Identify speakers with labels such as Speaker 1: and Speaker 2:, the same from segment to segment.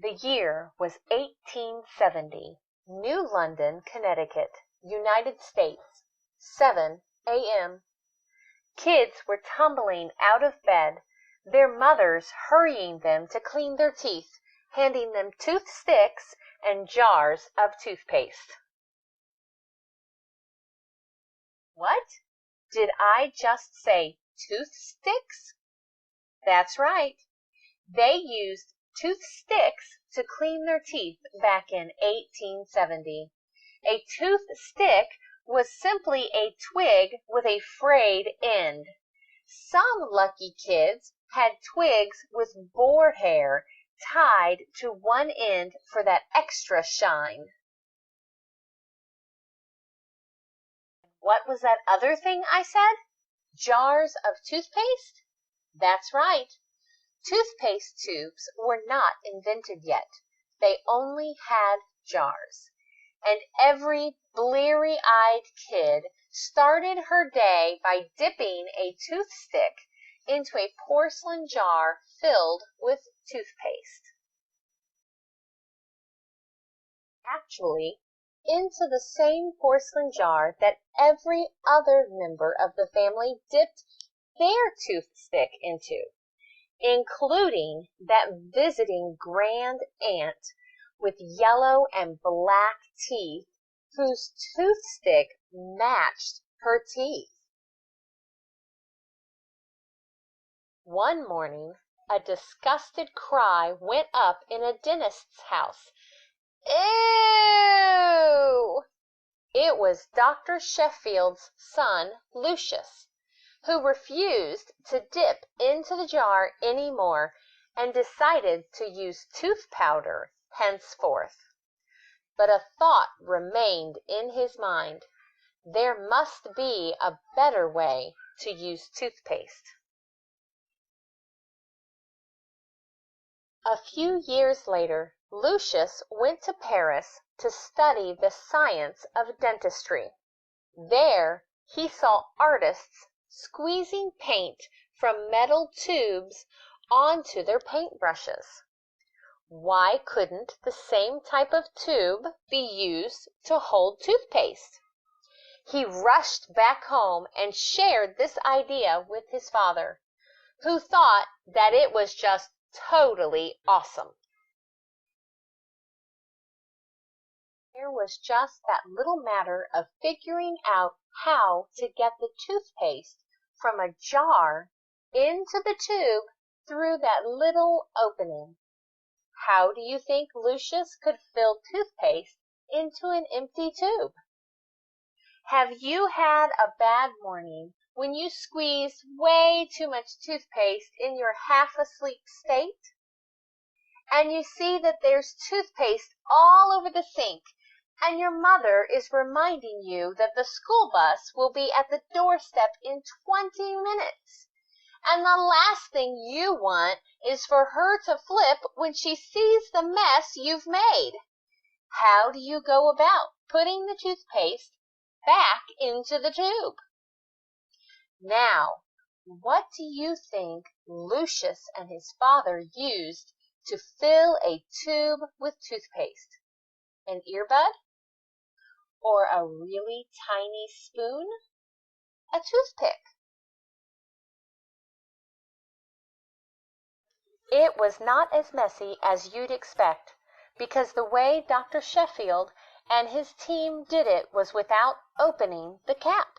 Speaker 1: The year was 1870, New London, Connecticut, United States, 7 a.m. Kids were tumbling out of bed, their mothers hurrying them to clean their teeth, handing them toothsticks and jars of toothpaste. What? Did I just say toothsticks? That's right. They used toothsticks to clean their teeth back in 1870. A toothstick was simply a twig with a frayed end. Some lucky kids had twigs with boar hair tied to one end for that extra shine. What was that other thing I said? Jars of toothpaste? That's right. Toothpaste tubes were not invented yet. They only had jars. And every bleary-eyed kid started her day by dipping a toothstick into a porcelain jar filled with toothpaste. Actually, into the same porcelain jar that every other member of the family dipped their toothstick into, including that visiting grand aunt with yellow and black teeth whose toothstick matched her teeth. One morning, a disgusted cry went up in a dentist's house. Ew! It was Dr. Sheffield's son, Lucius, who refused to dip into the jar any more and decided to use tooth powder henceforth. But a thought remained in his mind. There must be a better way to use toothpaste. A few years later, Lucius went to Paris to study the science of dentistry. There he saw artists squeezing paint from metal tubes onto their paintbrushes. Why couldn't the same type of tube be used to hold toothpaste? He rushed back home and shared this idea with his father, who thought that it was just totally awesome. There was just that little matter of figuring out how to get the toothpaste from a jar into the tube through that little opening. How do you think Lucius could fill toothpaste into an empty tube? Have you had a bad morning when you squeezed way too much toothpaste in your half-asleep state? And you see that there's toothpaste all over the sink, and your mother is reminding you that the school bus will be at the doorstep in 20 minutes. And the last thing you want is for her to flip when she sees the mess you've made. How do you go about putting the toothpaste back into the tube? Now, what do you think Lucius and his father used to fill a tube with toothpaste? An earbud? Or a really tiny spoon? A toothpick? It was not as messy as you'd expect, because the way Dr. Sheffield and his team did it was without opening the cap.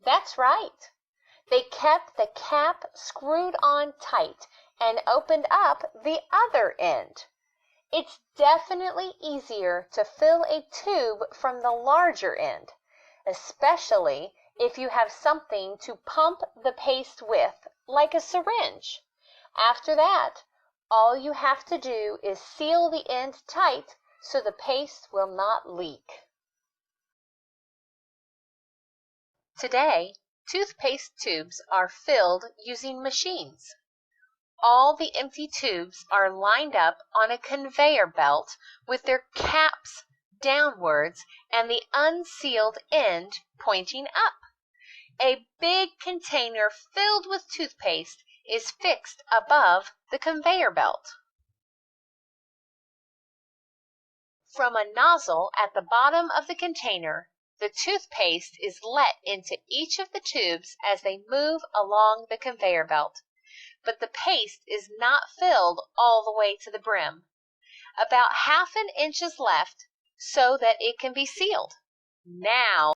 Speaker 1: That's right. They kept the cap screwed on tight and opened up the other end. It's definitely easier to fill a tube from the larger end, especially if you have something to pump the paste with, like a syringe. After that, all you have to do is seal the end tight so the paste will not leak. Today, toothpaste tubes are filled using machines. All the empty tubes are lined up on a conveyor belt with their caps downwards and the unsealed end pointing up. A big container filled with toothpaste is fixed above the conveyor belt. From a nozzle at the bottom of the container, the toothpaste is let into each of the tubes as they move along the conveyor belt, but the paste is not filled all the way to the brim. About half an inch is left so that it can be sealed. Now